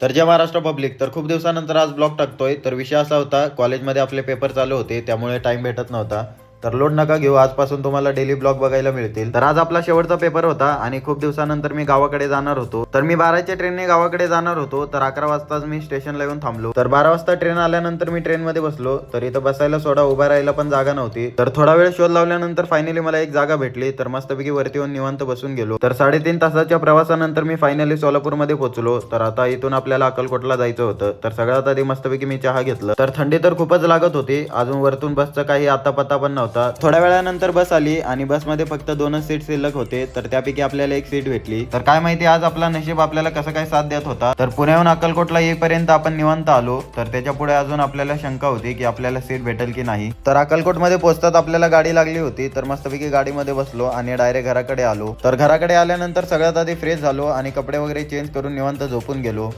तर जय महाराष्ट्र पब्लिक. तर खूप दिवसानंतर आज ब्लॉग टाकतोय. तर विषय असा होता, कॉलेजमध्ये आपले पेपर चालू होते, त्यामुळे टाइम भेटत नव्हता. तर लोड नका घेऊ, आजपासून तुम्हाला डेली ब्लॉग बघायला मिळतील. तर आज आपला शेवटचा पेपर होता आणि खूप दिवसानंतर मी गावाकडे जाणार होतो. तर मी 12च्या ट्रेनने गावाकडे जाणार होतो. तर 11 वाजताच मी स्टेशनला येऊन थांबलो. तर 12 वाजता ट्रेन आल्यानंतर मी ट्रेनमध्ये बसलो. तर इथं बसायला सोडा, उभा राहायला पण जागा नव्हती. तर थोडा वेळ शोध लावल्यानंतर फायनली मला एक जागा भेटली. तर मस्तपैकी वरती येऊन निवांत बसून गेलो. तर 3.5 तासाच्या प्रवासानंतर मी फायनली सोलापूरमध्ये पोहोचलो. तर आता इथून आपल्याला अक्कलकोटला जायचं होतं. तर सगळ्यात आधी मस्तपैकी मी चहा घेतलं. तर थंडी तर खूपच लागत होती. अजून वरतून बसचा काही आता पत्ता पण नव्हता. थोड्या वेळानंतर बस आली आणि बसमध्ये फक्त 2च सीट शिल्लक होते. तर त्यापैकी आपल्याला एक सीट भेटली. तर काय माहिती आज आपला नशीब आपल्याला कसं काय साथ देत होता. तर पुण्याहून अक्कलकोटला येईपर्यंत आपण निवांत आलो. तर त्याच्या पुढे अजून आपल्याला शंका होती की आपल्याला सीट भेटेल की नाही. तर अक्कलकोटमध्ये पोहोचतात आपल्याला गाडी लागली होती. तर मस्तपैकी गाडीमध्ये बसलो आणि डायरेक्ट घराकडे आलो. तर घराकडे आल्यानंतर सगळ्यात आधी फ्रेश झालो आणि कपडे वगैरे चेंज करून निवांत झोपून गेलो.